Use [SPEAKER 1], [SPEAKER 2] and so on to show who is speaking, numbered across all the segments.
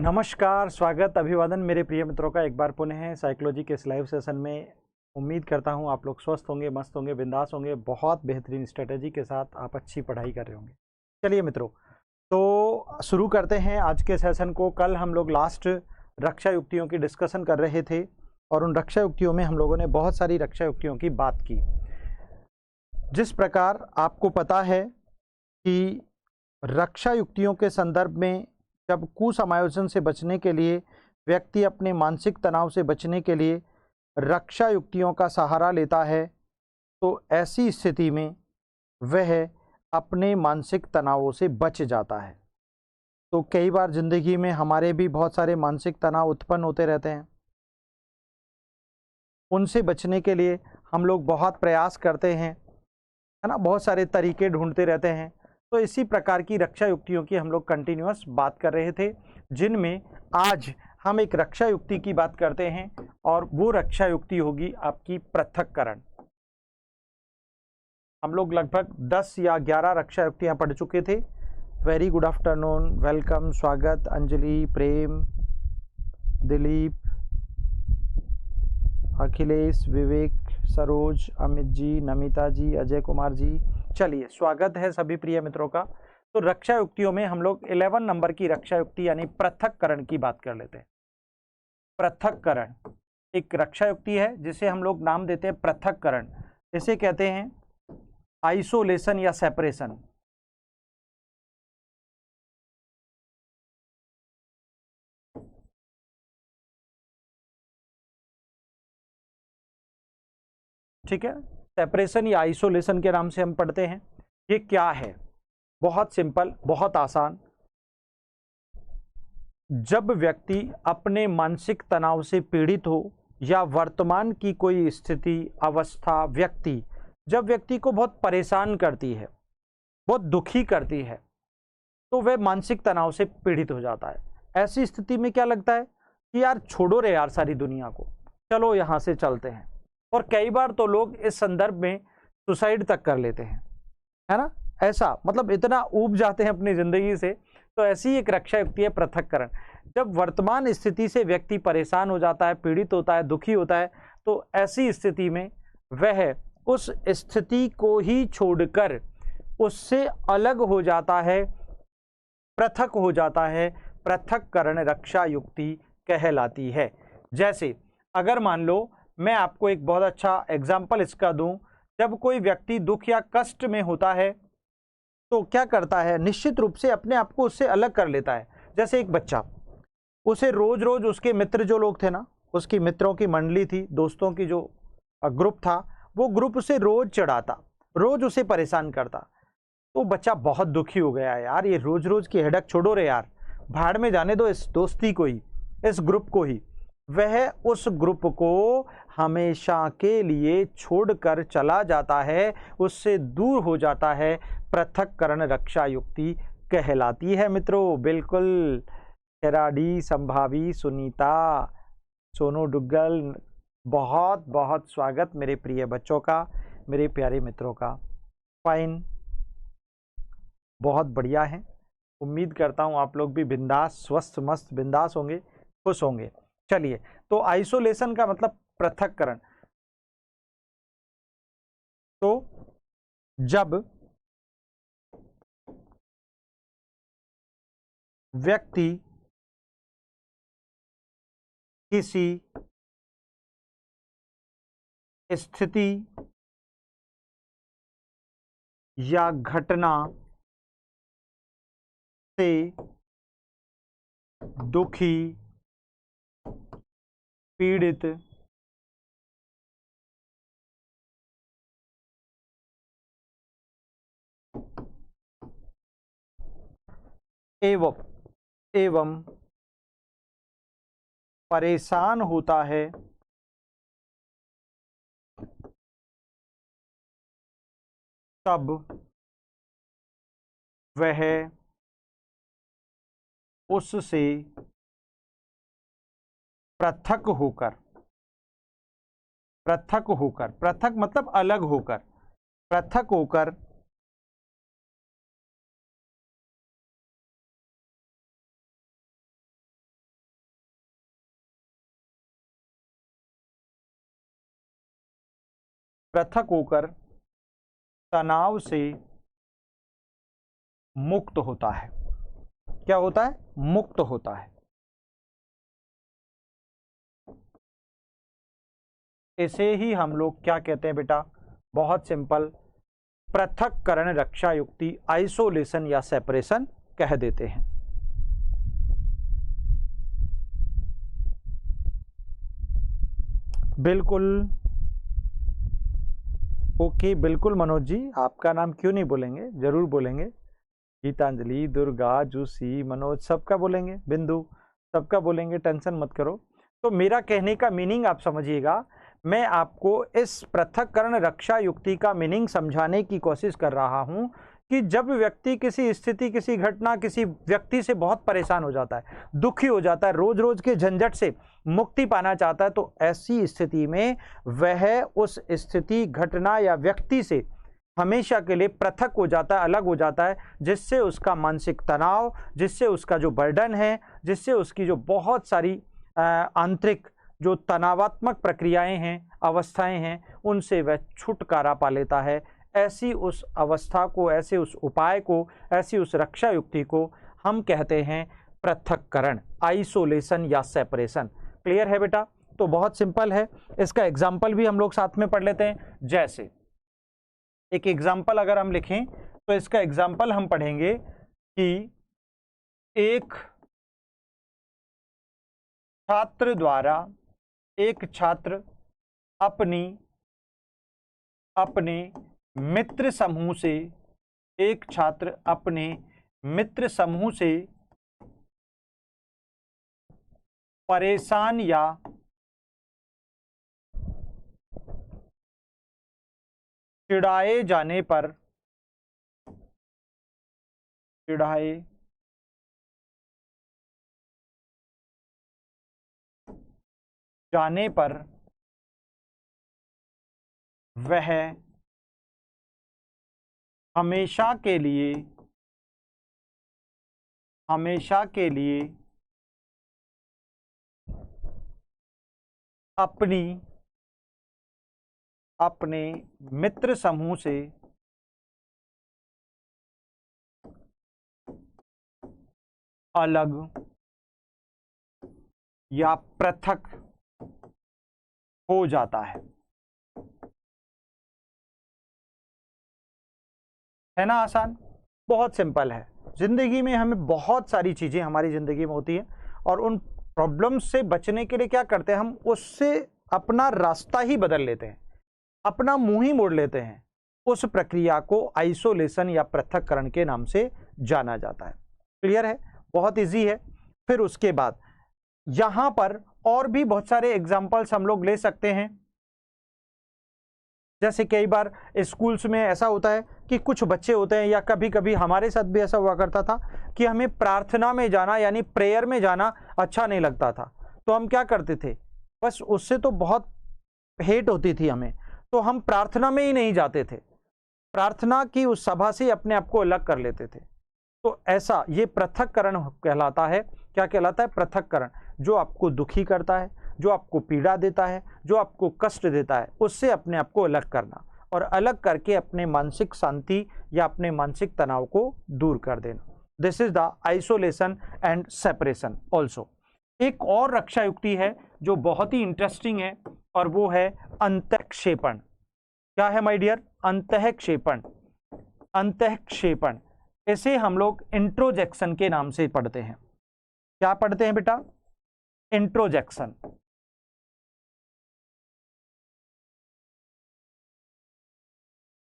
[SPEAKER 1] नमस्कार, स्वागत, अभिवादन मेरे प्रिय मित्रों का एक बार पुनः साइकोलॉजी के इस लाइव सेशन में। उम्मीद करता हूं आप लोग स्वस्थ होंगे, मस्त होंगे, बिंदास होंगे, बहुत बेहतरीन स्ट्रेटजी के साथ आप अच्छी पढ़ाई कर रहे होंगे। चलिए मित्रों, तो शुरू करते हैं आज के सेशन को। कल हम लोग लास्ट रक्षा युक्तियों की डिस्कशन कर रहे थे और उन रक्षा युक्तियों में हम लोगों ने बहुत सारी रक्षा युक्तियों की बात की। जिस प्रकार आपको पता है कि रक्षा युक्तियों के संदर्भ में जब कुसमायोजन से बचने के लिए व्यक्ति अपने मानसिक तनाव से बचने के लिए रक्षा युक्तियों का सहारा लेता है, तो ऐसी स्थिति में वह अपने मानसिक तनावों से बच जाता है। तो कई बार जिंदगी में हमारे भी बहुत सारे मानसिक तनाव उत्पन्न होते रहते हैं। उनसे बचने के लिए हम लोग बहुत प्रयास करते हैं, है ना, बहुत सारे तरीके ढूंढते रहते हैं। तो इसी प्रकार की रक्षा युक्तियों की हम लोग कंटिन्यूअस बात कर रहे थे, जिनमें आज हम एक रक्षा युक्ति की बात करते हैं और वो रक्षा युक्ति होगी आपकी पृथक्करण। हम लोग लगभग 10 या 11 रक्षा युक्तियां पढ़ चुके थे। वेरी गुड आफ्टरनून, वेलकम, स्वागत, अंजलि, प्रेम, दिलीप, अखिलेश, विवेक, सरोज, अमित जी, नमिता जी, अजय कुमार जी। चलिए, स्वागत है सभी प्रिय मित्रों का। तो रक्षा युक्तियों में हम लोग 11 नंबर की रक्षा युक्ति यानी पृथक्करण की बात कर लेते हैं। पृथक्करण एक रक्षा युक्ति है जिसे हम लोग नाम देते हैं पृथक्करण। इसे कहते हैं आइसोलेशन या सेपरेशन। ठीक है, सेपरेशन या आइसोलेशन के नाम से हम पढ़ते हैं। ये क्या है? बहुत सिंपल, बहुत आसान। जब व्यक्ति अपने मानसिक तनाव से पीड़ित हो या वर्तमान की कोई स्थिति, अवस्था, जब व्यक्ति को बहुत परेशान करती है, बहुत दुखी करती है, तो वह मानसिक तनाव से पीड़ित हो जाता है। ऐसी स्थिति में क्या लगता है कि यार छोड़ो रे यार सारी दुनिया को, चलो यहां से चलते हैं। और कई बार तो लोग इस संदर्भ में सुसाइड तक कर लेते हैं, है ना। ऐसा मतलब इतना ऊब जाते हैं अपनी जिंदगी से। तो ऐसी एक रक्षा युक्ति है पृथक्करण। जब वर्तमान स्थिति से व्यक्ति परेशान हो जाता है, पीड़ित होता है, दुखी होता है, तो ऐसी स्थिति में वह उस स्थिति को ही छोड़कर उससे अलग हो जाता है, पृथक हो जाता है। पृथक्करण रक्षा युक्ति कहलाती है। जैसे अगर मान लो मैं आपको एक बहुत अच्छा एग्जाम्पल इसका दूं, जब कोई व्यक्ति दुख या कष्ट में होता है तो क्या करता है, निश्चित रूप से अपने आप को उससे अलग कर लेता है। जैसे एक बच्चा, उसे रोज रोज उसके मित्र जो लोग थे ना, उसकी मित्रों की मंडली थी, दोस्तों की जो ग्रुप था, वो ग्रुप उसे रोज चिढ़ाता, रोज उसे परेशान करता। तो बच्चा बहुत दुखी हो गया है, यार ये रोज रोज की हेडक छोड़ो रे यार, भाड़ में जाने दो इस दोस्ती को ही, इस ग्रुप को ही। वह उस ग्रुप को हमेशा के लिए छोड़कर चला जाता है, उससे दूर हो जाता है। पृथक्करण रक्षा युक्ति कहलाती है मित्रों। बिल्कुल, हेराडी, संभावी, सुनीता, सोनू डुग्गल, बहुत बहुत स्वागत मेरे प्रिय बच्चों का, मेरे प्यारे मित्रों का। फाइन, बहुत बढ़िया है। उम्मीद करता हूं आप लोग भी बिंदास, स्वस्थ, मस्त, बिंदास होंगे, खुश होंगे। चलिए, तो आइसोलेशन का मतलब पृथक्करण। तो जब व्यक्ति किसी स्थिति या घटना से दुखी, पीड़ित एवं परेशान होता है, तब वह उससे पृथक होकर, पृथक मतलब अलग होकर, पृथक होकर पृथक होकर तनाव से मुक्त होता है। क्या होता है? मुक्त होता है। इसे ही हम लोग क्या कहते हैं बेटा? बहुत सिंपल, पृथक्करण रक्षा युक्ति, आइसोलेशन या सेपरेशन कह देते हैं। बिल्कुल ओके, बिल्कुल मनोज जी, आपका नाम क्यों नहीं बोलेंगे, जरूर बोलेंगे। गीतांजलि, दुर्गा, जूसी, मनोज, सबका बोलेंगे, बिंदु, सबका बोलेंगे, टेंशन मत करो। तो मेरा कहने का मीनिंग आप समझिएगा, मैं आपको इस पृथक्करण रक्षा युक्ति का मीनिंग समझाने की कोशिश कर रहा हूं कि जब व्यक्ति किसी स्थिति, किसी घटना, किसी व्यक्ति से बहुत परेशान हो जाता है, दुखी हो जाता है, रोज रोज के झंझट से मुक्ति पाना चाहता है, तो ऐसी स्थिति में वह उस स्थिति, घटना या व्यक्ति से हमेशा के लिए पृथक हो जाता है, अलग हो जाता है, जिससे उसका मानसिक तनाव, जिससे उसका जो बर्डन है, जिससे उसकी जो बहुत सारी आंतरिक जो तनावात्मक प्रक्रियाएं हैं, अवस्थाएं हैं, उनसे वह छुटकारा पा लेता है। ऐसी उस अवस्था को, ऐसे उस उपाय को, ऐसी उस रक्षा युक्ति को हम कहते हैं पृथक्करण, आइसोलेशन या सेपरेशन। क्लियर है बेटा? तो बहुत सिंपल है, इसका एग्जाम्पल भी हम लोग साथ में पढ़ लेते हैं। जैसे एक एग्जाम्पल अगर हम लिखें तो इसका एग्जाम्पल हम पढ़ेंगे कि एक छात्र द्वारा, एक छात्र अपने मित्र समूह से, एक छात्र अपने मित्र समूह से परेशान या चिढ़ाए जाने पर वह हमेशा के लिए अपने मित्र समूह से अलग या पृथक हो जाता है ना? आसान, बहुत सिंपल है। जिंदगी में हमें बहुत सारी चीजें हमारी जिंदगी में होती है और उन प्रॉब्लम्स से बचने के लिए क्या करते हैं, हम उससे अपना रास्ता ही बदल लेते हैं, अपना मुंह ही मोड़ लेते हैं। उस प्रक्रिया को आइसोलेशन या पृथक्करण के नाम से जाना जाता है। क्लियर है? बहुत इजी है। फिर उसके बाद यहां पर और भी बहुत सारे एग्जाम्पल्स हम लोग ले सकते हैं। जैसे कई बार स्कूल्स में ऐसा होता है कि कुछ बच्चे होते हैं, या कभी कभी हमारे साथ भी ऐसा हुआ करता था कि हमें प्रार्थना में जाना, यानी प्रेयर में जाना अच्छा नहीं लगता था। तो हम क्या करते थे, बस उससे तो बहुत हेट होती थी हमें, तो हम प्रार्थना में ही नहीं जाते थे, प्रार्थना की उस सभा से अपने आप को अलग कर लेते थे। तो ऐसा ये पृथक्करण कहलाता है। क्या कहलाता है? पृथक्करण। जो आपको दुखी करता है, जो आपको पीड़ा देता है, जो आपको कष्ट देता है, उससे अपने आप को अलग करना, और अलग करके अपने मानसिक शांति या अपने मानसिक तनाव को दूर कर देना। This is the isolation and separation also. एक और रक्षा युक्ति है जो बहुत ही इंटरेस्टिंग है, और वो है अंतःक्षेपण। क्या है माय डियर? अंतःक्षेपण। अंतःक्षेपण इसे हम लोग इंट्रोजेक्शन के नाम से पढ़ते हैं। क्या पढ़ते हैं बेटा? इंट्रोजेक्शन।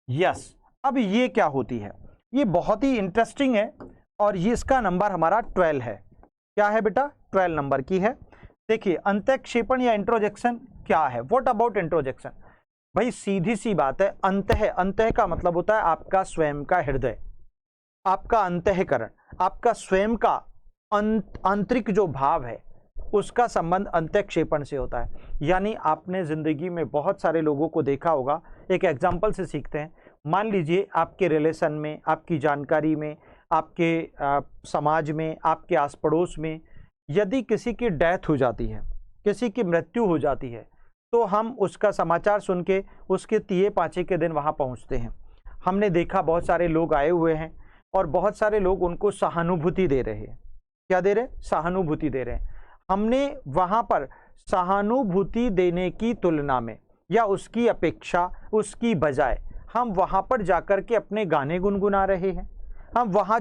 [SPEAKER 1] यस। अब ये क्या होती है? ये बहुत ही इंटरेस्टिंग है, और ये इसका नंबर हमारा 12 है। क्या है बेटा? 12 नंबर की है। देखिए, अंतःक्षेपण या इंट्रोजेक्शन क्या है? What about introjection? भाई सीधी सी बात है, अंतः का मतलब होता है आपका स्वयं का हृदय, आपका अंतःकरण, आपका स्वयं का आंतरिक जो भाव है, उसका संबंध अंतःक्षेपण से होता है। यानी आपने जिंदगी में बहुत सारे लोगों को देखा होगा। एक एग्जाम्पल से सीखते हैं। मान लीजिए आपके रिलेशन में, आपकी जानकारी में, आपके समाज में, आपके आस पड़ोस में यदि किसी की डेथ हो जाती है, किसी की मृत्यु हो जाती है, तो हम उसका समाचार सुन के उसके तिये पाँचे के दिन वहाँ पहुँचते हैं। हमने देखा बहुत सारे लोग आए हुए हैं और बहुत सारे लोग उनको सहानुभूति दे रहे हैं। क्या दे रहे हैं? सहानुभूति दे रहे हैं। हमने वहाँ पर सहानुभूति देने की तुलना में या उसकी अपेक्षा, उसकी बजाय हम वहाँ पर जाकर के अपने गाने गुनगुना रहे हैं, हम वहाँ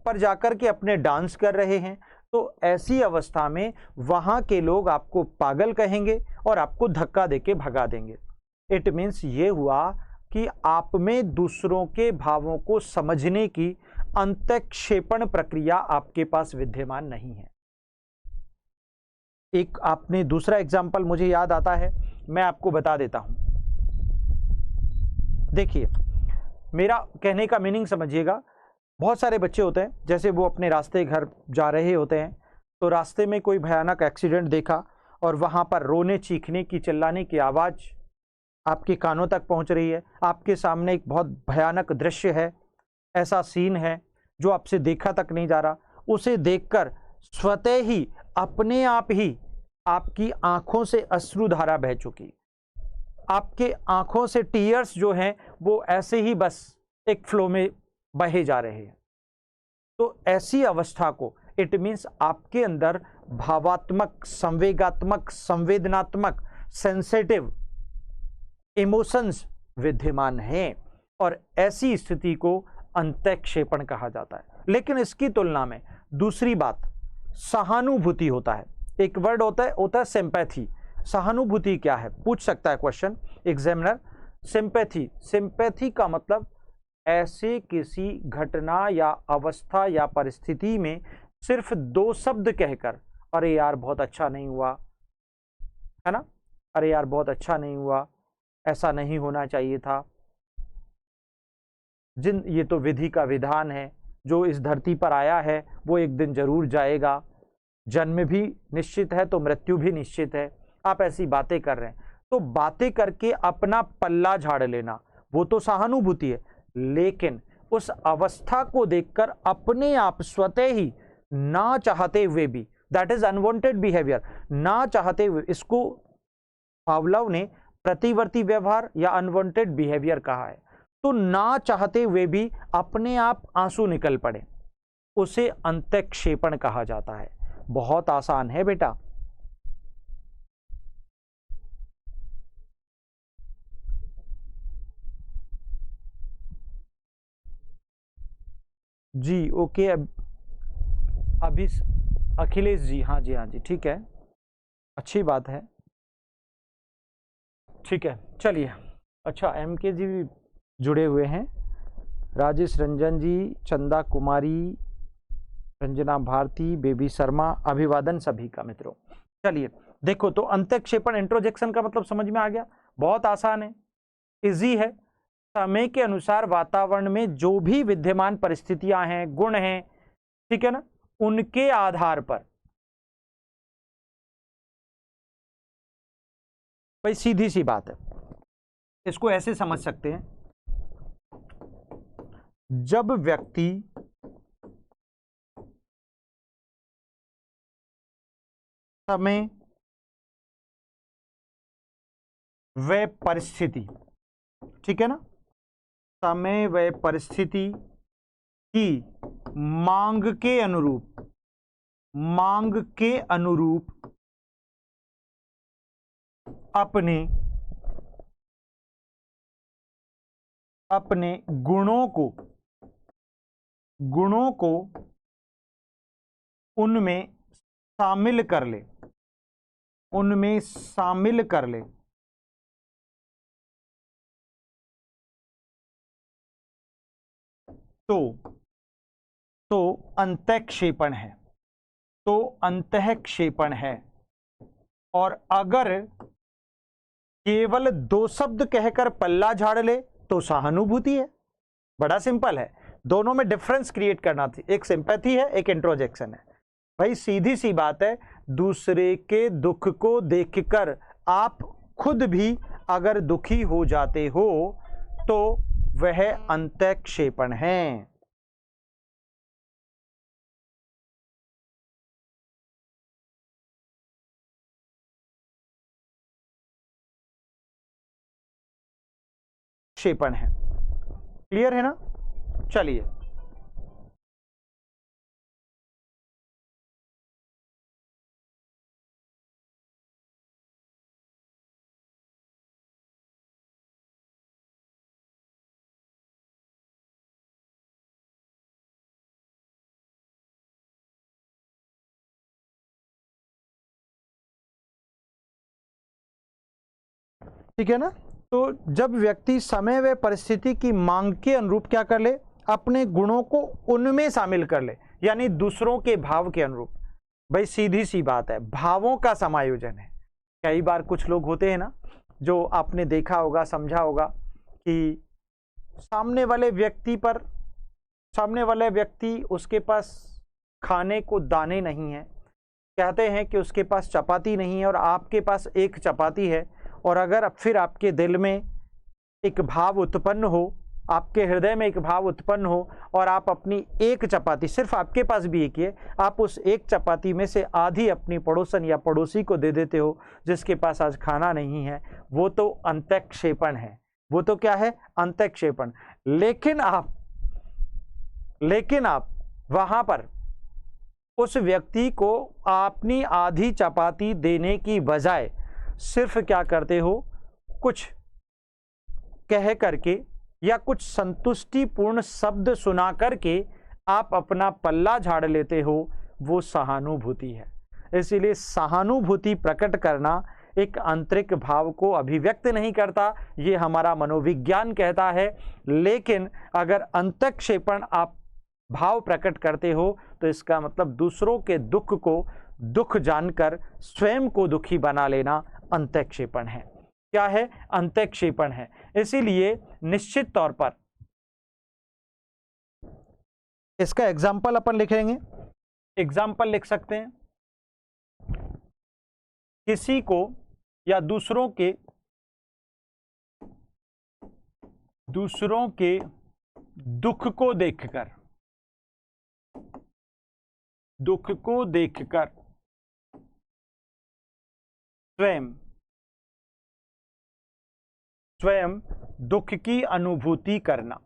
[SPEAKER 1] पर जाकर के अपने डांस कर रहे हैं, तो ऐसी अवस्था में वहाँ के लोग आपको पागल कहेंगे और आपको धक्का देके भगा देंगे। इट मीन्स ये हुआ कि आप में दूसरों के भावों को समझने की अंतःक्षेपण प्रक्रिया आपके पास विद्यमान नहीं है। एक आपने दूसरा एग्जाम्पल मुझे याद आता है, मैं आपको बता देता हूं। देखिए, मेरा कहने का मीनिंग समझिएगा। बहुत सारे बच्चे होते हैं, जैसे वो अपने रास्ते घर जा रहे होते हैं, तो रास्ते में कोई भयानक एक्सीडेंट देखा और वहाँ पर रोने, चीखने की, चिल्लाने की आवाज़ आपके कानों तक पहुँच रही है। आपके सामने एक बहुत भयानक दृश्य है, ऐसा सीन है जो आपसे देखा तक नहीं जा रहा। उसे देखकर स्वतः ही, अपने आप ही आपकी आंखों से अश्रुधारा बह चुकी, आपके आंखों से टीयर्स जो हैं वो ऐसे ही बस एक फ्लो में बहे जा रहे हैं। तो ऐसी अवस्था को, इट मीन्स आपके अंदर भावात्मक, संवेगात्मक, संवेदनात्मक, सेंसिटिव इमोशंस विद्यमान हैं और ऐसी स्थिति को अंतःक्षेपण कहा जाता है। लेकिन इसकी तुलना में दूसरी बात सहानुभूति होता है। एक वर्ड होता है सिंपैथी। सहानुभूति क्या है, पूछ सकता है क्वेश्चन एग्जामिनर। सिंपैथी का मतलब ऐसे किसी घटना या अवस्था या परिस्थिति में सिर्फ दो शब्द कहकर, अरे यार बहुत अच्छा नहीं हुआ, है ना, अरे यार बहुत अच्छा नहीं हुआ, ऐसा नहीं होना चाहिए था, ये तो विधि का विधान है, जो इस धरती पर आया है वो एक दिन जरूर जाएगा, जन्म भी निश्चित है तो मृत्यु भी निश्चित है। आप ऐसी बातें कर रहे हैं, तो बातें करके अपना पल्ला झाड़ लेना वो तो सहानुभूति है। लेकिन उस अवस्था को देखकर अपने आप स्वतः ही ना चाहते हुए भी, दैट इज अनवांटेड बिहेवियर, ना चाहते हुए, इसको पावलोव ने प्रतिवर्ती व्यवहार या अनवांटेड बिहेवियर कहा है। तो ना चाहते हुए भी अपने आप आंसू निकल पड़े, उसे अंतःक्षेपण कहा जाता है। बहुत आसान है बेटा। जी ओके। अभी अखिलेश जी, हाँ जी, हाँ जी, ठीक है, अच्छी बात है, ठीक है, चलिए। अच्छा, एम के जी भी जुड़े हुए हैं, राजेश रंजन जी, चंदा कुमारी, रंजना भारती, बेबी शर्मा, अभिवादन सभी का मित्रों। चलिए देखो, तो अंतःक्षेपण इंट्रोजेक्शन का मतलब समझ में आ गया, बहुत आसान है, इजी है। समय के अनुसार वातावरण में जो भी विद्यमान परिस्थितियां हैं, गुण हैं, ठीक है ना, उनके आधार पर, भाई सीधी सी बात है, इसको ऐसे समझ सकते हैं, जब व्यक्ति समय व परिस्थिति, ठीक है ना, समय व परिस्थिति की मांग के अनुरूप अपने गुणों को उनमें शामिल कर ले, तो अंतःक्षेपण है, और अगर केवल दो शब्द कहकर पल्ला झाड़ ले तो सहानुभूति है। बड़ा सिंपल है, दोनों में डिफरेंस क्रिएट करना थी, एक सिंपैथी है, एक इंट्रोजेक्शन है। भाई सीधी सी बात है, दूसरे के दुख को देखकर आप खुद भी अगर दुखी हो जाते हो तो वह अंतःक्षेपण है। अंतःक्षेपण है। क्लियर है ना? चलिए, ठीक है ना? तो जब व्यक्ति समय व परिस्थिति की मांग के अनुरूप क्या कर ले, अपने गुणों को उनमें शामिल कर ले, यानी दूसरों के भाव के अनुरूप। भाई सीधी सी बात है, भावों का समायोजन है। कई बार कुछ लोग होते हैं ना, जो आपने देखा होगा, समझा होगा कि सामने वाले व्यक्ति उसके पास खाने को दाने नहीं है, कहते हैं कि उसके पास चपाती नहीं है और आपके पास एक चपाती है, और अगर फिर आपके दिल में एक भाव उत्पन्न हो, आपके हृदय में एक भाव उत्पन्न हो और आप अपनी एक चपाती, सिर्फ आपके पास भी एक ही है, आप उस एक चपाती में से आधी अपनी पड़ोसन या पड़ोसी को दे देते हो जिसके पास आज खाना नहीं है, वो तो अंतःक्षेपण है। वो तो क्या है? अंतःक्षेपण। लेकिन आप वहां पर उस व्यक्ति को अपनी आधी चपाती देने की बजाय सिर्फ क्या करते हो, कुछ कह करके या कुछ संतुष्टिपूर्ण शब्द सुना करके आप अपना पल्ला झाड़ लेते हो, वो सहानुभूति है। इसीलिए सहानुभूति प्रकट करना एक आंतरिक भाव को अभिव्यक्त नहीं करता, ये हमारा मनोविज्ञान कहता है। लेकिन अगर अंतःक्षेपण आप भाव प्रकट करते हो तो इसका मतलब दूसरों के दुख को दुख जानकर स्वयं को दुखी बना लेना अंतःक्षेपण है। क्या है? अंतःक्षेपण है। इसीलिए निश्चित तौर पर इसका एग्जाम्पल अपन लिखेंगे। एग्जाम्पल लिख सकते हैं, किसी को या दूसरों के दुख को देखकर स्वयं दुख की अनुभूति करना।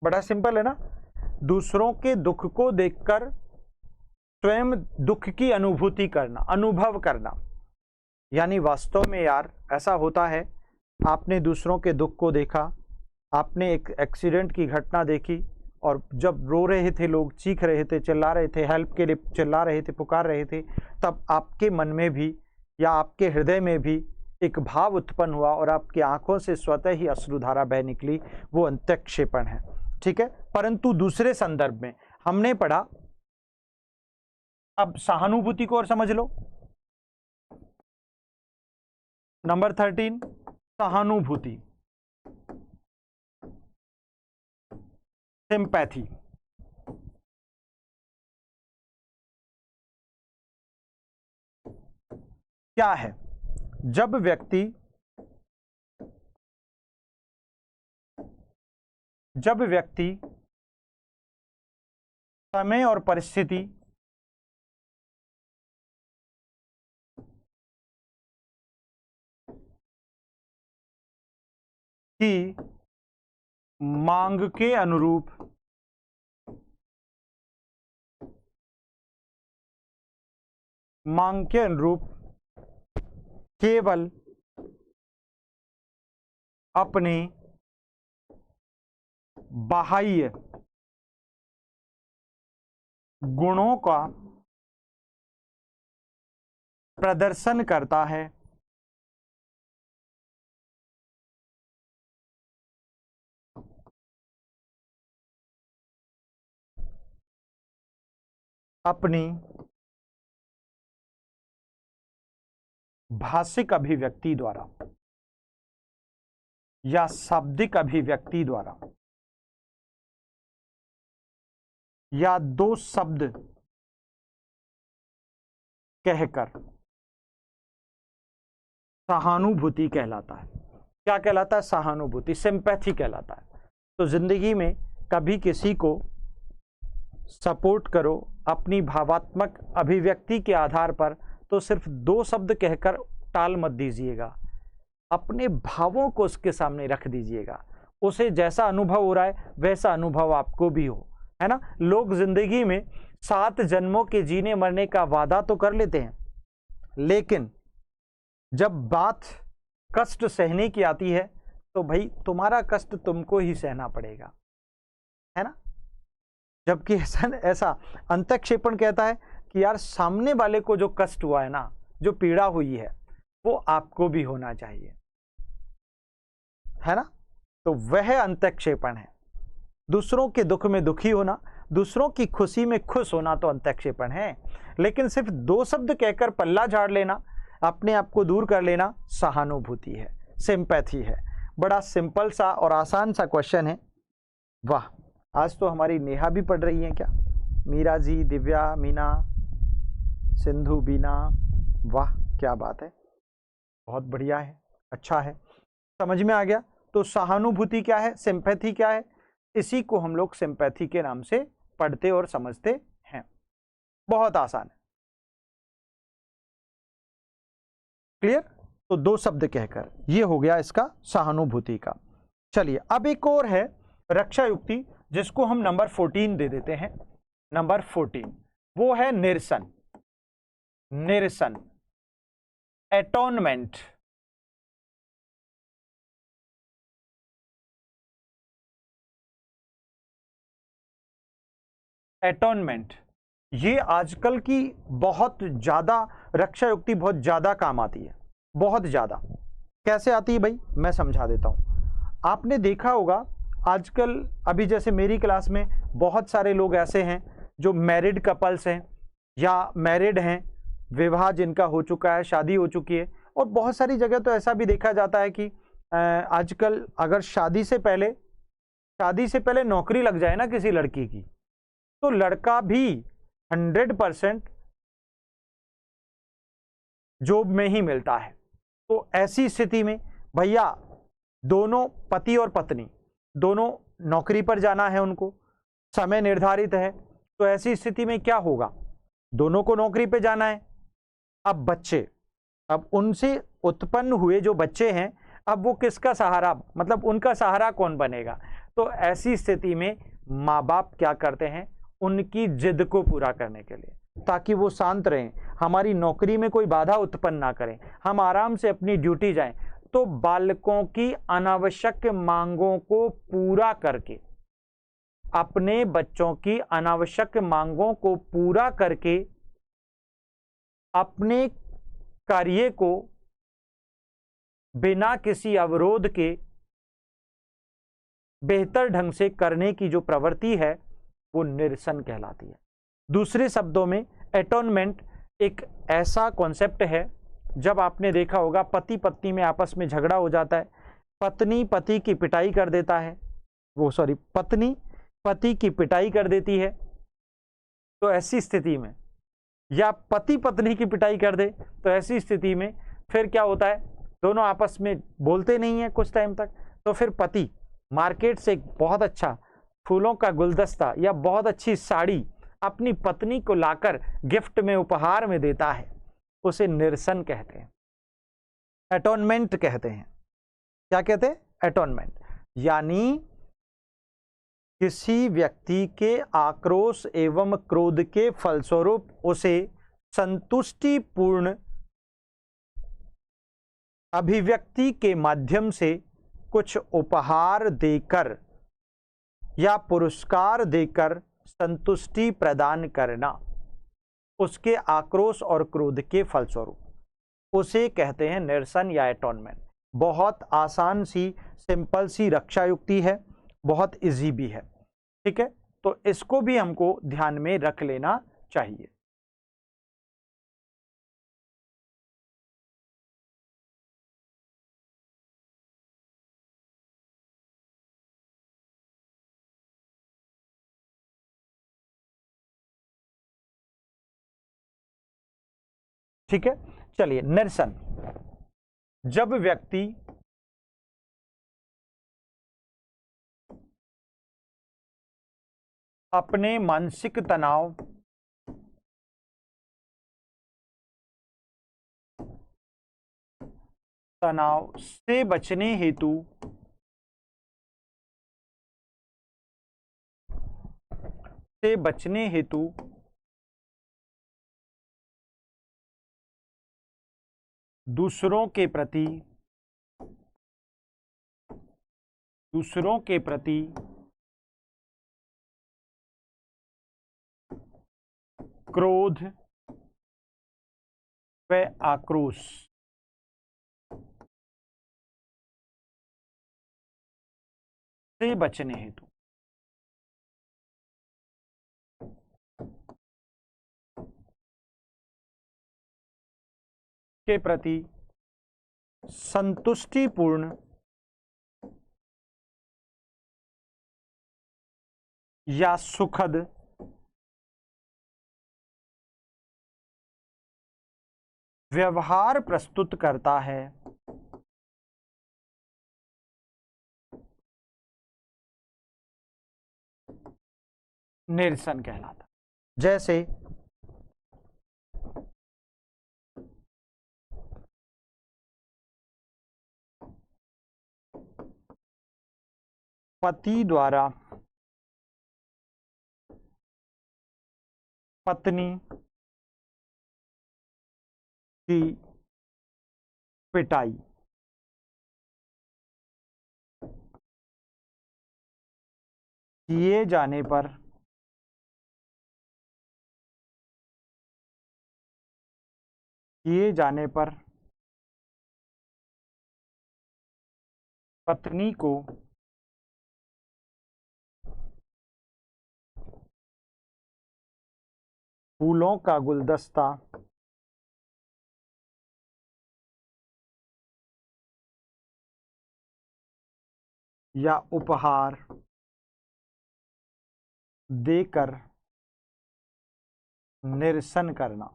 [SPEAKER 1] बड़ा सिंपल है ना? दूसरों के दुख को देखकर स्वयं दुख की अनुभूति करना, अनुभव करना। यानी वास्तव में यार ऐसा होता है, आपने दूसरों के दुख को देखा, आपने एक एक्सीडेंट की घटना देखी, और जब रो रहे थे लोग, चीख रहे थे, चिल्ला रहे थे, हेल्प के लिए चिल्ला रहे थे, पुकार रहे थे, तब आपके मन में भी या आपके हृदय में भी एक भाव उत्पन्न हुआ और आपकी आंखों से स्वतः ही अश्रुधारा बह निकली। वो अंतःक्षेपण है। ठीक है? परंतु दूसरे संदर्भ में हमने पढ़ा, अब सहानुभूति को और समझ लो। नंबर 13, सहानुभूति, सिंपैथी। क्या है? जब व्यक्ति समय और परिस्थिति की मांग के अनुरूप केवल अपने बाह्य गुणों का प्रदर्शन करता है, अपनी भाषिक अभिव्यक्ति द्वारा या शाब्दिक अभिव्यक्ति द्वारा, या दो शब्द कहकर सहानुभूति कहलाता है। क्या कहलाता है? सहानुभूति, सिंपैथी कहलाता है। तो जिंदगी में कभी किसी को सपोर्ट करो अपनी भावात्मक अभिव्यक्ति के आधार पर, तो सिर्फ 2 शब्द कहकर टाल मत दीजिएगा, अपने भावों को उसके सामने रख दीजिएगा। उसे जैसा अनुभव हो रहा है वैसा अनुभव आपको भी हो, है ना। लोग जिंदगी में 7 जन्मों के जीने मरने का वादा तो कर लेते हैं, लेकिन जब बात कष्ट सहने की आती है तो भाई तुम्हारा कष्ट तुमको ही सहना पड़ेगा, है ना। जबकि ऐसा अंतःक्षेपण कहता है कि यार सामने वाले को जो कष्ट हुआ है ना, जो पीड़ा हुई है, वो आपको भी होना चाहिए, है ना। तो वह अंतःक्षेपण है। दूसरों के दुख में दुखी होना, दूसरों की खुशी में खुश होना तो अंतःक्षेपण है। लेकिन सिर्फ 2 शब्द कहकर पल्ला झाड़ लेना, अपने आप को दूर कर लेना, सहानुभूति है, सिंपैथी है। बड़ा सिंपल सा और आसान सा क्वेश्चन है। वाह, आज तो हमारी नेहा भी पढ़ रही है क्या? मीरा जी, दिव्या, मीना, सिंधु, बीना, वाह क्या बात है, बहुत बढ़िया है, अच्छा है, समझ में आ गया। तो सहानुभूति क्या है, सिंपैथी क्या है, इसी को हम लोग सिंपैथी के नाम से पढ़ते और समझते हैं। बहुत आसान है, क्लियर। तो 2 शब्द कहकर ये हो गया इसका सहानुभूति का। चलिए अब एक और है रक्षा युक्ति, जिसको हम नंबर 14 दे देते हैं। नंबर 14 वो है निरसन। निरसन, एटोनमेंट। एटोनमेंट ये आजकल की बहुत ज्यादा रक्षा युक्ति बहुत ज्यादा काम आती है, बहुत ज्यादा। कैसे आती है भाई, मैं समझा देता हूं। आपने देखा होगा आजकल, अभी जैसे मेरी क्लास में बहुत सारे लोग ऐसे हैं जो मैरिड कपल्स हैं या मैरिड हैं, विवाह जिनका हो चुका है, शादी हो चुकी है। और बहुत सारी जगह तो ऐसा भी देखा जाता है कि आजकल अगर शादी से पहले नौकरी लग जाए ना किसी लड़की की, तो लड़का भी 100% जॉब में ही मिलता है। तो ऐसी स्थिति में भैया दोनों पति और पत्नी दोनों नौकरी पर जाना है, उनको समय निर्धारित है। तो ऐसी स्थिति में क्या होगा, दोनों को नौकरी पे जाना है। अब बच्चे, अब उनसे उत्पन्न हुए जो बच्चे हैं, अब वो किसका सहारा, मतलब उनका सहारा कौन बनेगा। तो ऐसी स्थिति में माँ बाप क्या करते हैं, उनकी जिद को पूरा करने के लिए, ताकि वो शांत रहें, हमारी नौकरी में कोई बाधा उत्पन्न ना करें, हम आराम से अपनी ड्यूटी जाएं, तो बालकों की अनावश्यक मांगों को पूरा करके, अपने बच्चों की अनावश्यक मांगों को पूरा करके अपने कार्य को बिना किसी अवरोध के बेहतर ढंग से करने की जो प्रवृत्ति है वो निरसन कहलाती है। दूसरे शब्दों में एटोनमेंट एक ऐसा कॉन्सेप्ट है, जब आपने देखा होगा पति पत्नी में आपस में झगड़ा हो जाता है, पत्नी पति की पिटाई कर देता है, पत्नी पति की पिटाई कर देती है। तो ऐसी स्थिति में, या पति पत्नी की पिटाई कर दे, तो ऐसी स्थिति में फिर क्या होता है, दोनों आपस में बोलते नहीं है कुछ टाइम तक। तो फिर पति मार्केट से एक बहुत अच्छा फूलों का गुलदस्ता या बहुत अच्छी साड़ी अपनी पत्नी को लाकर गिफ्ट में, उपहार में देता है, उसे निरसन कहते हैं, एटोनमेंट कहते हैं। क्या कहते हैं, एटोनमेंट। यानी किसी व्यक्ति के आक्रोश एवं क्रोध के फलस्वरूप उसे संतुष्टिपूर्ण अभिव्यक्ति के माध्यम से कुछ उपहार देकर या पुरस्कार देकर संतुष्टि प्रदान करना, उसके आक्रोश और क्रोध के फलस्वरूप, उसे कहते हैं निरसन या एटोनमेंट। बहुत आसान सी, सिंपल सी रक्षा युक्ति है, बहुत इजी भी है, ठीक है। तो इसको भी हमको ध्यान में रख लेना चाहिए। ठीक है, चलिए निरसन, जब व्यक्ति अपने मानसिक तनाव से बचने हेतु दूसरों के प्रति क्रोध व आक्रोश से बचने हेतु के प्रति संतुष्टिपूर्ण या सुखद व्यवहार प्रस्तुत करता है। निरसन कहलाता। जैसे पति द्वारा पत्नी की पिटाई, किए जाने पर पत्नी को फूलों का गुलदस्ता या उपहार देकर निरसन करना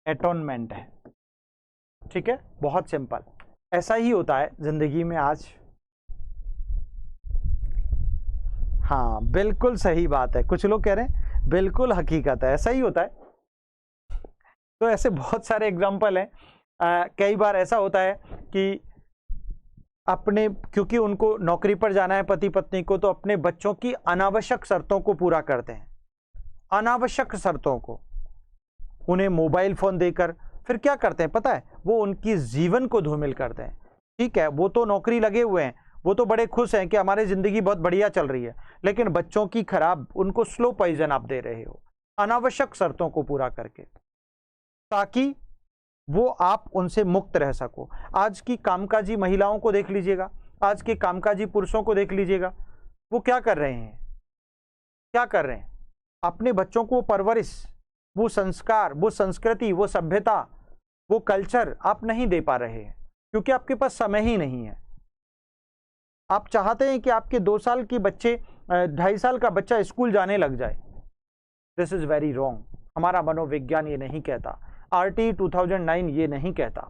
[SPEAKER 1] एटोनमेंट है। ठीक है, बहुत सिंपल। ऐसा ही होता है जिंदगी में आज। हाँ, बिल्कुल सही बात है। कुछ लोग कह रहे हैं बिल्कुल हकीकत है, ऐसा ही होता है। तो ऐसे बहुत सारे एग्जाम्पल हैं। कई बार ऐसा होता है कि क्योंकि उनको नौकरी पर जाना है पति पत्नी को, तो अपने बच्चों की अनावश्यक शर्तों को पूरा करते हैं। अनावश्यक शर्तों को उन्हें मोबाइल फोन देकर फिर क्या करते हैं पता है, वो उनकी जीवन को धूमिल करते हैं। ठीक है, वो तो नौकरी लगे हुए हैं, वो तो बड़े खुश हैं कि हमारी जिंदगी बहुत बढ़िया चल रही है, लेकिन बच्चों की खराब, उनको स्लो पॉइजन आप दे रहे हो अनावश्यक शर्तों को पूरा करके, ताकि वो आप उनसे मुक्त रह सको। आज की कामकाजी महिलाओं को देख लीजिएगा, आज के कामकाजी पुरुषों को देख लीजिएगा, वो क्या कर रहे हैं, अपने बच्चों को परवरिश, वो संस्कार, वो संस्कृति, वो सभ्यता, वो कल्चर आप नहीं दे पा रहे हैं, क्योंकि आपके पास समय ही नहीं है। आप चाहते हैं कि आपके 2 साल के बच्चे, 2.5 साल का बच्चा स्कूल जाने लग जाए। This is very wrong. हमारा मनोविज्ञान ये नहीं कहता, RT 2009 ये नहीं कहता।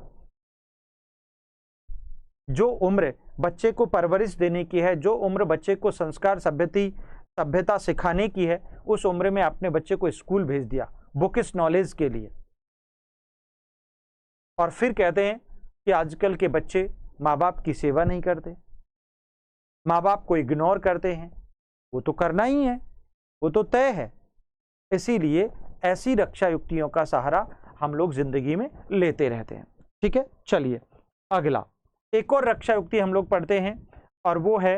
[SPEAKER 1] जो उम्र बच्चे को परवरिश देने की है, जो उम्र बच्चे को संस्कार, सभ्यता सिखाने की है, उस उम्र में आपने बच्चे को स्कूल भेज दिया बुकिश नॉलेज के लिए। और फिर कहते हैं कि आजकल के बच्चे माँ बाप की सेवा नहीं करते, माँ बाप को इग्नोर करते हैं। वो तो करना ही है, वो तो तय है। इसीलिए ऐसी रक्षा युक्तियों का सहारा हम लोग जिंदगी में लेते रहते हैं। ठीक है, चलिए अगला एक और रक्षा युक्ति हम लोग पढ़ते हैं, और वो है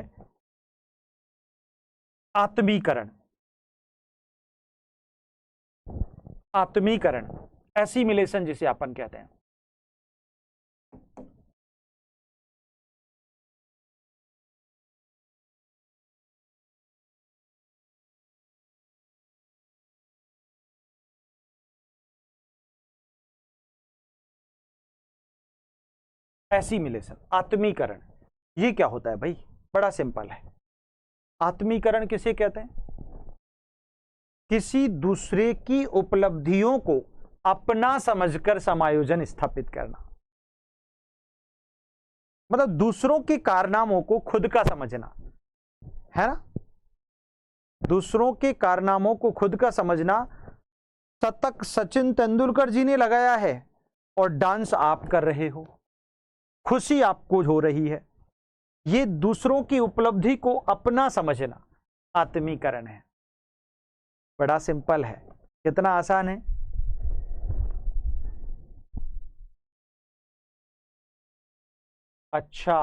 [SPEAKER 1] आत्मीकरण। आत्मीकरण, एसिमिलेशन जिसे अपन कहते हैं। एसिमिलेशन, आत्मीकरण, ये क्या होता है भाई? बड़ा सिंपल है। आत्मीकरण किसे कहते हैं? किसी दूसरे की उपलब्धियों को अपना समझकर समायोजन स्थापित करना, मतलब दूसरों के कारनामों को खुद का समझना, है ना। दूसरों के कारनामों को खुद का समझना शतक सचिन तेंदुलकर जी ने लगाया है और डांस आप कर रहे हो, खुशी आपको हो रही है। ये दूसरों की उपलब्धि को अपना समझना आत्मीकरण है। बड़ा सिंपल है, कितना आसान है। अच्छा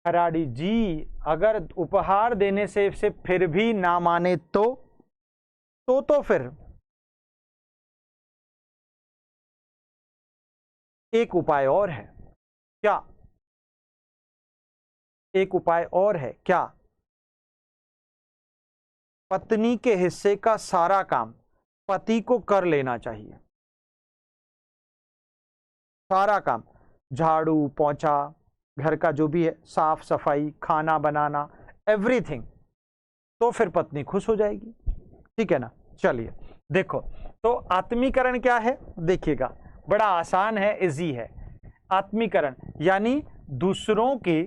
[SPEAKER 1] खराड़ी जी, अगर उपहार देने से फिर भी ना माने तो फिर एक उपाय और है क्या? एक उपाय और है क्या? पत्नी के हिस्से का सारा काम पति को कर लेना चाहिए। सारा काम, झाड़ू पोंछा, घर का जो भी है, साफ सफाई, खाना बनाना, एवरीथिंग, तो फिर पत्नी खुश हो जाएगी। ठीक है ना। चलिए देखो, तो आत्मीकरण क्या है, देखिएगा बड़ा आसान है, इजी है। आत्मीकरण यानी दूसरों के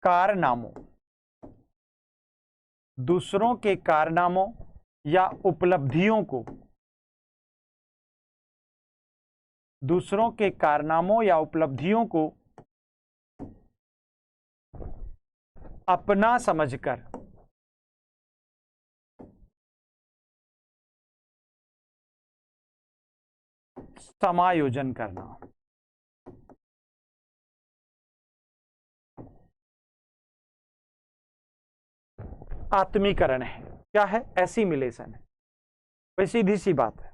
[SPEAKER 1] कारनामों, दूसरों के कारनामों या उपलब्धियों को, दूसरों के कारनामों या उपलब्धियों को अपना समझकर समायोजन करना। आत्मीकरण है, क्या है? एसिमिलेशन है। भाई सीधी सी बात है,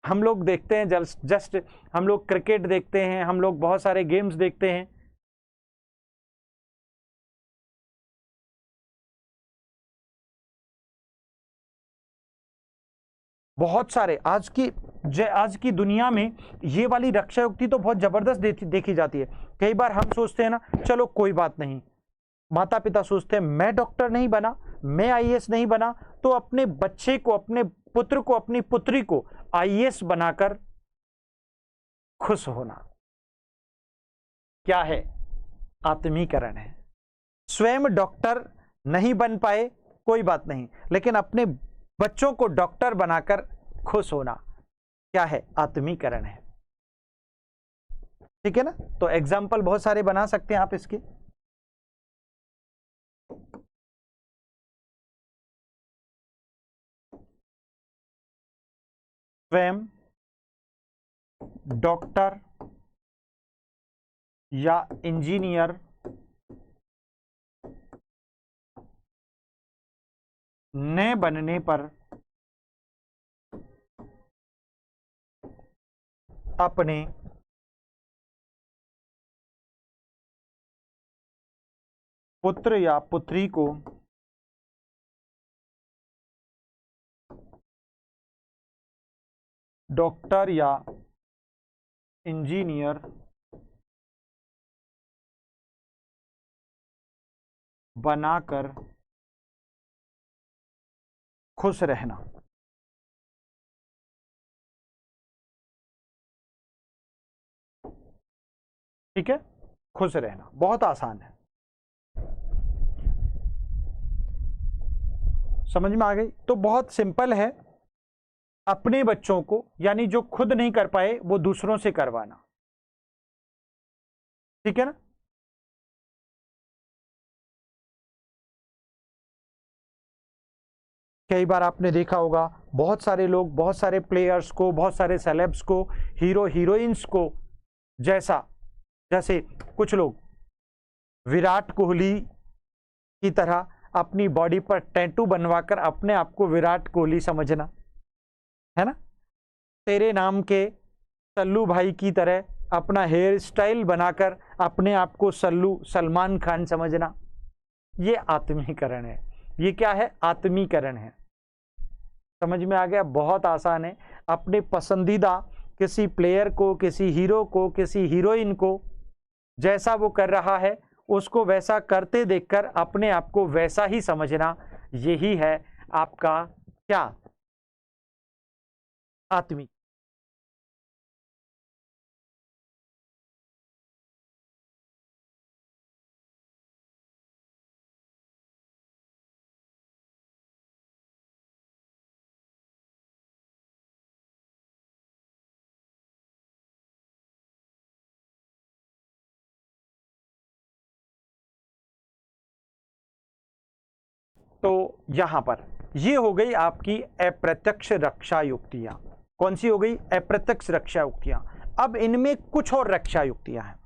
[SPEAKER 1] हम लोग देखते हैं जस्ट हम लोग क्रिकेट देखते हैं, हम लोग बहुत सारे गेम्स देखते हैं, बहुत सारे आज की दुनिया में ये वाली रक्षा युक्ति तो बहुत जबरदस्त देखी जाती है। कई बार हम सोचते हैं ना, चलो कोई बात नहीं, माता पिता सोचते हैं मैं डॉक्टर नहीं बना, मैं आईएएस नहीं बना, तो अपने बच्चे को, अपने पुत्र को, अपनी पुत्री को आईएएस बनाकर खुश होना क्या है? आत्मीकरण है। स्वयं डॉक्टर नहीं बन पाए कोई बात नहीं, लेकिन अपने बच्चों को डॉक्टर बनाकर खुश होना क्या है? आत्मीकरण है। ठीक है ना। तो एग्जाम्पल बहुत सारे बना सकते हैं आप इसके। स्वयं डॉक्टर या इंजीनियर न बनने पर अपने पुत्र या पुत्री को डॉक्टर या इंजीनियर बनाकर खुश रहना। ठीक है, खुश रहना बहुत आसान है, समझ में आ गई? तो बहुत सिंपल है, अपने बच्चों को, यानी जो खुद नहीं कर पाए वो दूसरों से करवाना। ठीक है ना। कई बार आपने देखा होगा, बहुत सारे लोग, बहुत सारे प्लेयर्स को, बहुत सारे सेलेब्स को, हीरो हीरोइंस को, जैसे कुछ लोग विराट कोहली की तरह अपनी बॉडी पर टैटू बनवाकर अपने आप को विराट कोहली समझना, है ना। तेरे नाम के सल्लू भाई की तरह अपना हेयर स्टाइल बनाकर अपने आप को सलमान खान समझना, ये आत्मीकरण है। ये क्या है? आत्मीकरण है। समझ में आ गया? बहुत आसान है। अपने पसंदीदा किसी प्लेयर को, किसी हीरो को, किसी हीरोइन को, जैसा वो कर रहा है उसको वैसा करते देखकर अपने आप को वैसा ही समझना, यही है आपका क्या? आत्मी तो यहां पर ये हो गई आपकी अप्रत्यक्ष रक्षा युक्तियां। कौन सी हो गई? अप्रत्यक्ष रक्षा युक्तियां। अब इनमें कुछ और रक्षा युक्तियां हैं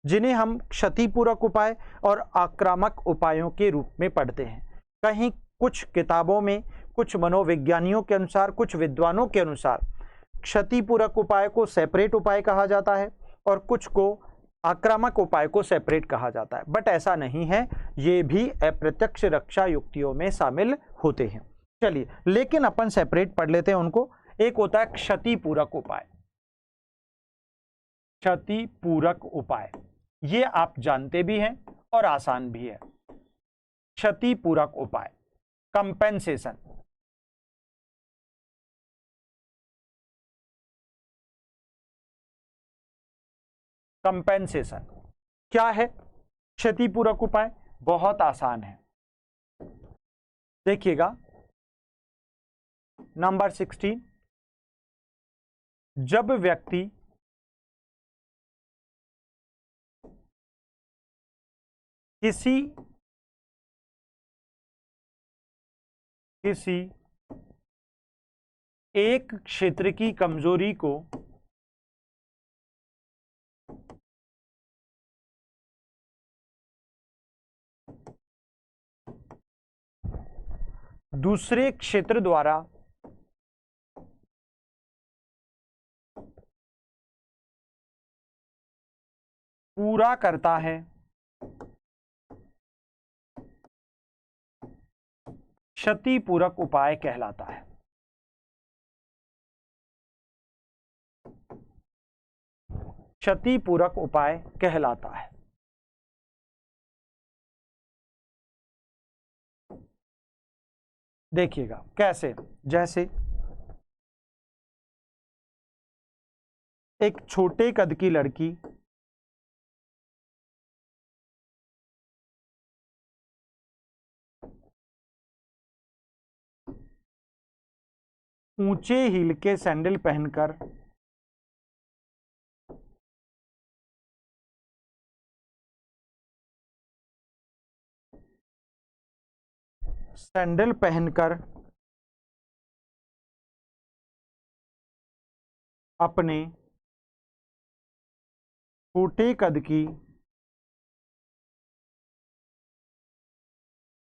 [SPEAKER 1] जिन्हें हम क्षतिपूरक उपाय और आक्रामक उपायों के रूप में पढ़ते हैं। कहीं कुछ किताबों में, कुछ मनोविज्ञानियों के अनुसार, कुछ विद्वानों के अनुसार क्षतिपूरक उपाय को सेपरेट उपाय कहा जाता है और कुछ को आक्रामक उपाय को सेपरेट कहा जाता है, बट ऐसा नहीं है, ये भी अप्रत्यक्ष रक्षा युक्तियों में शामिल होते हैं। चलिए, लेकिन अपन सेपरेट पढ़ लेते हैं उनको। एक होता है क्षतिपूरक उपाय। क्षतिपूरक उपाय ये आप जानते भी हैं और आसान भी है। क्षतिपूरक उपाय, कंपेंसेशन। कंपेंसेशन क्या है? क्षतिपूरक उपाय बहुत आसान है। देखिएगा नंबर 16, जब व्यक्ति किसी एक क्षेत्र की कमजोरी को दूसरे क्षेत्र द्वारा पूरा करता है, क्षतिपूरक उपाय कहलाता है। क्षतिपूरक उपाय कहलाता है। देखिएगा कैसे, जैसे एक छोटे कद की लड़की ऊंचे हील के सैंडल पहनकर अपने छोटे कद की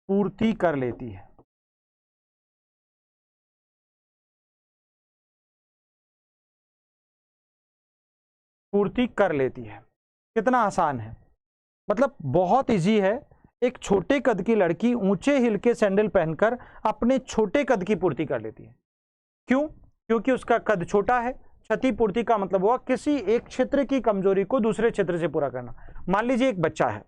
[SPEAKER 1] पूर्ति कर लेती है। पूर्ति कर लेती है। कितना आसान है, मतलब बहुत इजी है। एक छोटे कद की लड़की ऊंचे हिल के सैंडल पहनकर अपने छोटे कद की पूर्ति कर लेती है। क्यों? क्योंकि उसका कद छोटा है। क्षतिपूर्ति का मतलब हुआ किसी एक क्षेत्र की कमजोरी को दूसरे क्षेत्र से पूरा करना। मान लीजिए एक बच्चा है,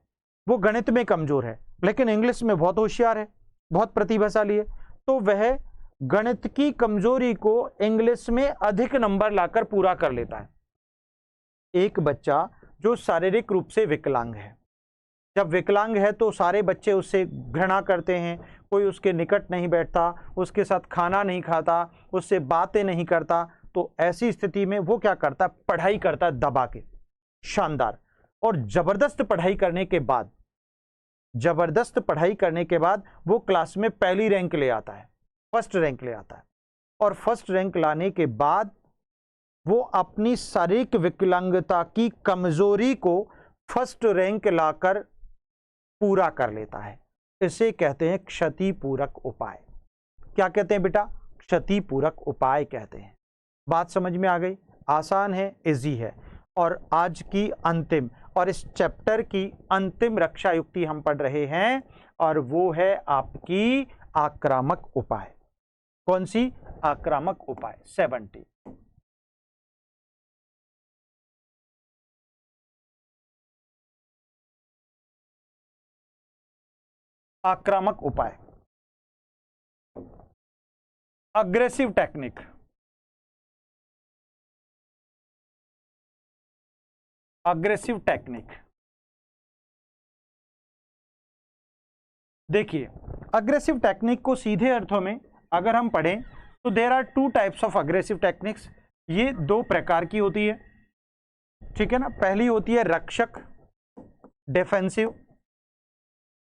[SPEAKER 1] वो गणित में कमजोर है लेकिन इंग्लिश में बहुत होशियार है, बहुत प्रतिभाशाली है, तो वह गणित की कमजोरी को इंग्लिश में अधिक नंबर लाकर पूरा कर लेता है। एक बच्चा जो शारीरिक रूप से विकलांग है, जब विकलांग है तो सारे बच्चे उससे घृणा करते हैं, कोई उसके निकट नहीं बैठता, उसके साथ खाना नहीं खाता, उससे बातें नहीं करता। तो ऐसी स्थिति में वो क्या करता है? पढ़ाई करता है दबा के, शानदार। और जबरदस्त पढ़ाई करने के बाद वो क्लास में पहली रैंक ले आता है, फर्स्ट रैंक ले आता है। और फर्स्ट रैंक लाने के बाद वो अपनी शारीरिक विकलांगता की कमजोरी को फर्स्ट रैंक लाकर पूरा कर लेता है। इसे कहते हैं क्षतिपूरक उपाय। क्या कहते हैं बेटा? क्षतिपूरक उपाय कहते हैं। बात समझ में आ गई? आसान है, इजी है। और आज की अंतिम और इस चैप्टर की अंतिम रक्षा युक्ति हम पढ़ रहे हैं और वो है आपकी आक्रामक उपाय। कौन सी? आक्रामक उपाय 70। आक्रामक उपाय, अग्रेसिव टेक्निक। अग्रेसिव टेक्निक देखिए, अग्रेसिव टेक्निक को सीधे अर्थों में अगर हम पढ़ें तो there are 2 types of aggressive techniques. ये 2 प्रकार की होती है, ठीक है ना। पहली होती है रक्षक, डिफेंसिव,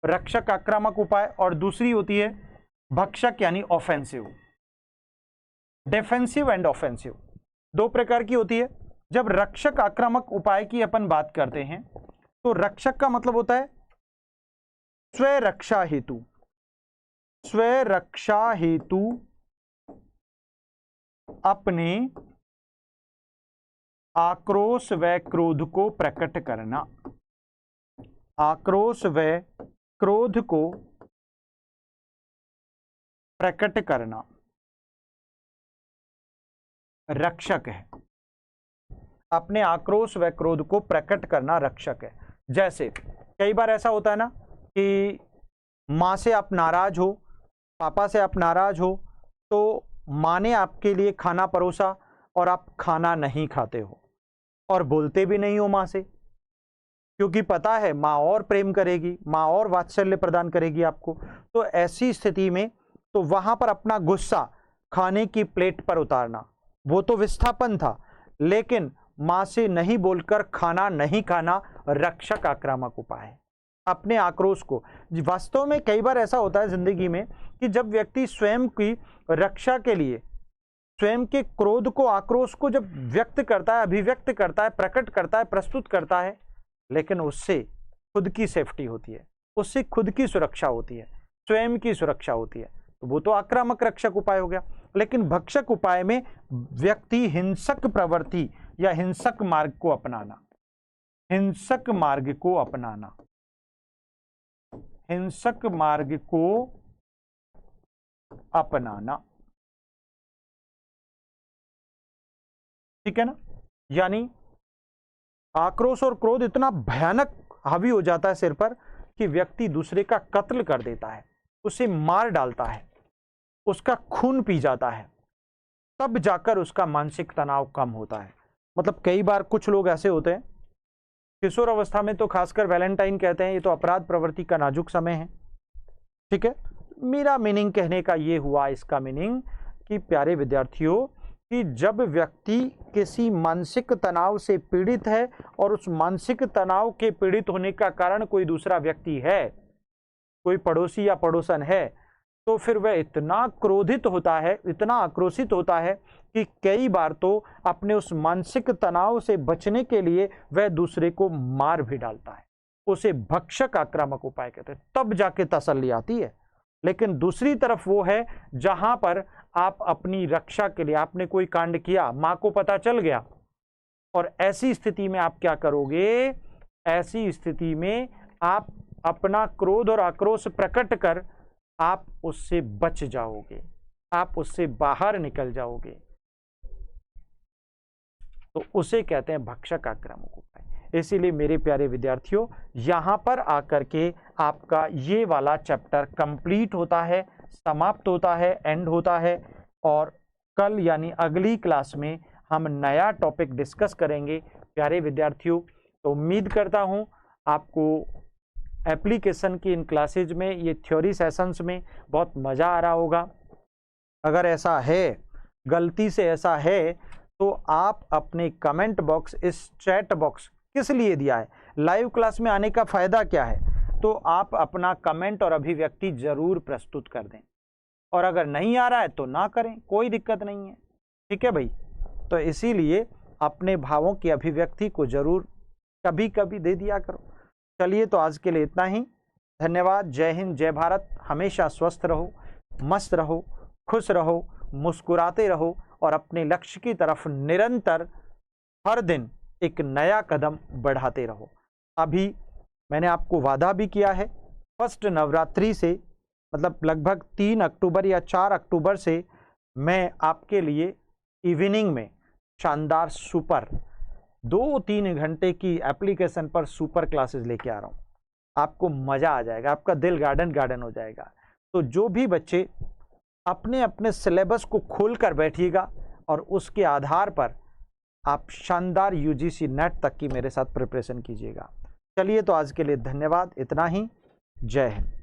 [SPEAKER 1] रक्षक आक्रामक उपाय, और दूसरी होती है भक्षक यानी ऑफेंसिव। डिफेंसिव एंड ऑफेंसिव दो प्रकार की होती है। जब रक्षक आक्रामक उपाय की अपन बात करते हैं तो रक्षक का मतलब होता है स्वरक्षा हेतु, स्वरक्षा हेतु अपने आक्रोश व क्रोध को प्रकट करना, आक्रोश व क्रोध को प्रकट करना रक्षक है। अपने आक्रोश व क्रोध को प्रकट करना रक्षक है। जैसे कई बार ऐसा होता है ना कि माँ से आप नाराज हो, पापा से आप नाराज हो, तो माँ ने आपके लिए खाना परोसा और आप खाना नहीं खाते हो और बोलते भी नहीं हो माँ से, क्योंकि पता है माँ और प्रेम करेगी, माँ और वात्सल्य प्रदान करेगी आपको। तो ऐसी स्थिति में तो वहां पर अपना गुस्सा खाने की प्लेट पर उतारना, वो तो विस्थापन था, लेकिन मां से नहीं बोलकर खाना नहीं खाना रक्षक आक्रामक उपाय है। अपने आक्रोश को, वास्तव में कई बार ऐसा होता है जिंदगी में कि जब व्यक्ति स्वयं की रक्षा के लिए स्वयं के क्रोध को, आक्रोश को जब व्यक्त करता है, अभिव्यक्त करता है, प्रकट करता है, प्रस्तुत करता है, लेकिन उससे खुद की सेफ्टी होती है, उससे खुद की सुरक्षा होती है, स्वयं की सुरक्षा होती है, तो वो तो आक्रामक रक्षक उपाय हो गया। लेकिन भक्षक उपाय में व्यक्ति हिंसक प्रवृत्ति या हिंसक मार्ग को अपनाना, हिंसक मार्ग को अपनाना, हिंसक मार्ग को अपनाना, ठीक है ना। यानी आक्रोश और क्रोध इतना भयानक हावी हो जाता है सिर पर कि व्यक्ति दूसरे का कत्ल कर देता है, उसे मार डालता है, उसका खून पी जाता है, तब जाकर उसका मानसिक तनाव कम होता है। मतलब कई बार कुछ लोग ऐसे होते हैं, किशोर अवस्था में तो खासकर वैलेंटाइन कहते हैं ये तो अपराध प्रवृत्ति का नाजुक समय है, ठीक है। मेरा मीनिंग कहने का ये हुआ, इसका मीनिंग कि प्यारे विद्यार्थियों, कि जब व्यक्ति किसी मानसिक तनाव से पीड़ित है और उस मानसिक तनाव के पीड़ित होने का कारण कोई दूसरा व्यक्ति है, कोई पड़ोसी या पड़ोसन है, तो फिर वह इतना क्रोधित होता है, इतना आक्रोशित होता है कि कई बार तो अपने उस मानसिक तनाव से बचने के लिए वह दूसरे को मार भी डालता है। उसे भक्षक आक्रामक उपाय कहते हैं, तब जाके तसल्ली आती है। लेकिन दूसरी तरफ वो है जहां पर आप अपनी रक्षा के लिए, आपने कोई कांड किया, मां को पता चल गया, और ऐसी स्थिति में आप क्या करोगे, ऐसी स्थिति में आप अपना क्रोध और आक्रोश प्रकट कर आप उससे बच जाओगे, आप उससे बाहर निकल जाओगे, तो उसे कहते हैं भक्षक आक्रामक उपाय। इसीलिए मेरे प्यारे विद्यार्थियों, यहां पर आकर के आपका ये वाला चैप्टर कंप्लीट होता है, समाप्त होता है, एंड होता है। और कल यानी अगली क्लास में हम नया टॉपिक डिस्कस करेंगे प्यारे विद्यार्थियों। तो उम्मीद करता हूं आपको एप्लीकेशन की इन क्लासेज में, ये थ्योरी सेशंस में बहुत मज़ा आ रहा होगा। अगर ऐसा है, गलती से ऐसा है, तो आप अपने कमेंट बॉक्स, इस चैट बॉक्स किस लिए दिया है, लाइव क्लास में आने का फ़ायदा क्या है, तो आप अपना कमेंट और अभिव्यक्ति जरूर प्रस्तुत कर दें। और अगर नहीं आ रहा है तो ना करें, कोई दिक्कत नहीं है, ठीक है भाई। तो इसीलिए अपने भावों की अभिव्यक्ति को जरूर कभी कभी दे दिया करो। चलिए, तो आज के लिए इतना ही। धन्यवाद। जय हिंद, जय भारत। हमेशा स्वस्थ रहो, मस्त रहो, खुश रहो, मुस्कुराते रहो और अपने लक्ष्य की तरफ निरंतर हर दिन एक नया कदम बढ़ाते रहो। अभी मैंने आपको वादा भी किया है, फर्स्ट नवरात्रि से, मतलब लगभग 3 अक्टूबर या 4 अक्टूबर से मैं आपके लिए इवनिंग में शानदार सुपर 2-3 घंटे की एप्लीकेशन पर सुपर क्लासेस लेके आ रहा हूँ। आपको मज़ा आ जाएगा, आपका दिल गार्डन हो जाएगा। तो जो भी बच्चे अपने अपने सिलेबस को खोल कर बैठिएगा और उसके आधार पर आप शानदार यूजीसी नेट तक की मेरे साथ प्रिपरेशन कीजिएगा। चलिए, तो आज के लिए धन्यवाद, इतना ही। जय हिंद।